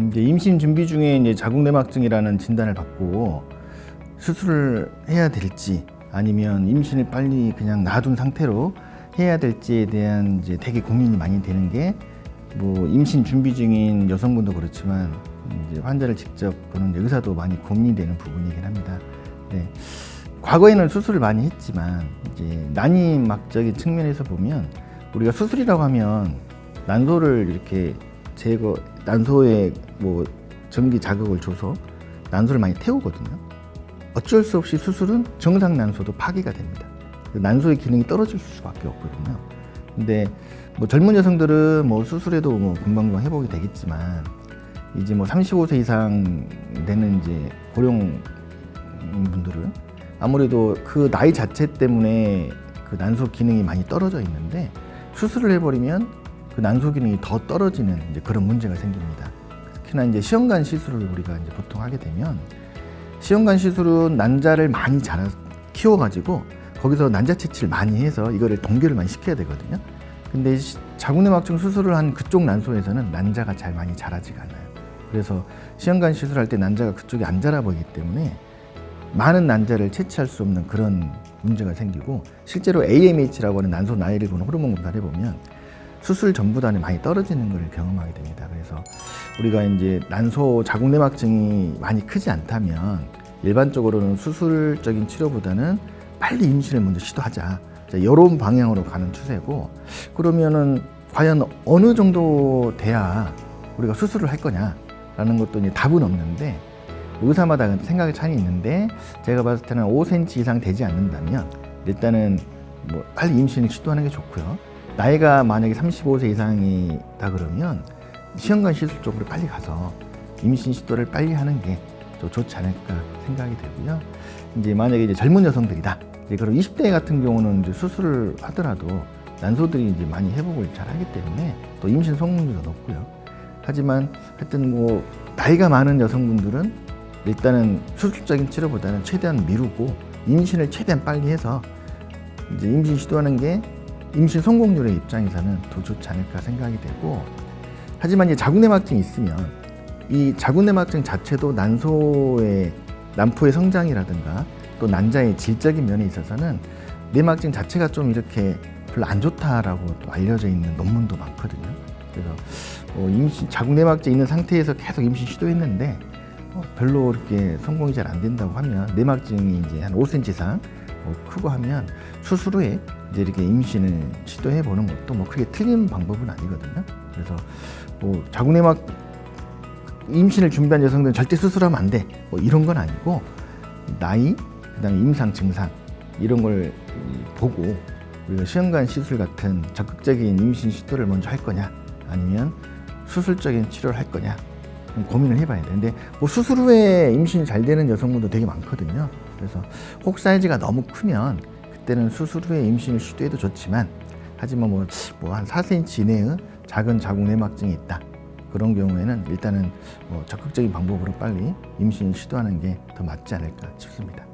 이제 임신 준비 중에 이제 자궁내막증이라는 진단을 받고 수술을 해야 될지 아니면 임신을 빨리 그냥 놔둔 상태로 해야 될지에 대한 이제 되게 고민이 많이 되는 게 뭐 임신 준비 중인 여성분도 그렇지만 이제 환자를 직접 보는 이제 의사도 많이 고민이 되는 부분이긴 합니다. 네. 과거에는 수술을 많이 했지만 이제 난이막적인 측면에서 보면 우리가 수술이라고 하면 난소를 이렇게 난소에 뭐 전기 자극을 줘서 난소를 많이 태우거든요. 어쩔 수 없이 수술은 정상 난소도 파괴가 됩니다. 난소의 기능이 떨어질 수밖에 없거든요. 근데 뭐 젊은 여성들은 뭐 수술해도 뭐 금방금방 회복이 되겠지만 이제 뭐 35세 이상 되는 이제 고령 분들은 아무래도 그 나이 자체 때문에 그 난소 기능이 많이 떨어져 있는데 수술을 해버리면 그 난소 기능이 더 떨어지는 이제 그런 문제가 생깁니다. 특히나 이제 시험관 시술을 우리가 이제 보통 하게 되면 시험관 시술은 난자를 많이 키워가지고 거기서 난자 채취를 많이 해서 이거를 동결을 많이 시켜야 되거든요. 근데 자궁내막증 수술을 한 그쪽 난소에서는 난자가 잘 많이 자라지가 않아요. 그래서 시험관 시술할 때 난자가 그쪽이 안 자라 보이기 때문에 많은 난자를 채취할 수 없는 그런 문제가 생기고 실제로 AMH라고 하는 난소 나이를 보는 호르몬 검사를 해보면 수술 전보다는 많이 떨어지는 걸 경험하게 됩니다. 그래서 우리가 이제 난소 자궁내막증이 많이 크지 않다면 일반적으로는 수술적인 치료보다는 빨리 임신을 먼저 시도하자. 이런 방향으로 가는 추세고 그러면은 과연 어느 정도 돼야 우리가 수술을 할 거냐라는 것도 이제 답은 없는데 의사마다 생각의 차이는 있는데 제가 봤을 때는 5cm 이상 되지 않는다면 일단은 뭐 빨리 임신을 시도하는 게 좋고요. 나이가 만약에 35세 이상이다 그러면 시험관 시술 쪽으로 빨리 가서 임신 시도를 빨리 하는 게 더 좋지 않을까 생각이 되고요. 이제 만약에 이제 젊은 여성들이다. 이제 그럼 20대 같은 경우는 이제 수술을 하더라도 난소들이 이제 많이 회복을 잘 하기 때문에 또 임신 성공률도 높고요. 하지만 하여튼 뭐 나이가 많은 여성분들은 일단은 수술적인 치료보다는 최대한 미루고 임신을 최대한 빨리 해서 이제 임신 시도하는 게 임신 성공률의 입장에서는 더 좋지 않을까 생각이 되고 하지만 이제 자궁내막증이 있으면 이 자궁내막증 자체도 난소의 난포의 성장이라든가 또 난자의 질적인 면에 있어서는 내막증 자체가 좀 이렇게 별로 안 좋다라고 또 알려져 있는 논문도 많거든요. 그래서 자궁내막증 있는 상태에서 계속 임신 시도했는데 별로 이렇게 성공이 잘 안 된다고 하면 내막증이 이제 한 5cm 이상 크고 하면 수술 후에 이제 이렇게 임신을 시도해 보는 것도 뭐 크게 틀린 방법은 아니거든요. 그래서 뭐 임신을 준비한 여성들은 절대 수술하면 안 돼. 뭐 이런 건 아니고 나이, 그다음에 임상 증상 이런 걸 보고 우리가 시험관 시술 같은 적극적인 임신 시도를 먼저 할 거냐 아니면 수술적인 치료를 할 거냐 고민을 해봐야 돼. 근데 뭐 수술 후에 임신이 잘 되는 여성분도 되게 많거든요. 그래서 혹 사이즈가 너무 크면 그때는 수술 후에 임신을 시도해도 좋지만 하지만 뭐 한 4cm 이내의 작은 자궁내막증이 있다. 그런 경우에는 일단은 뭐 적극적인 방법으로 빨리 임신 시도하는 게 더 맞지 않을까 싶습니다.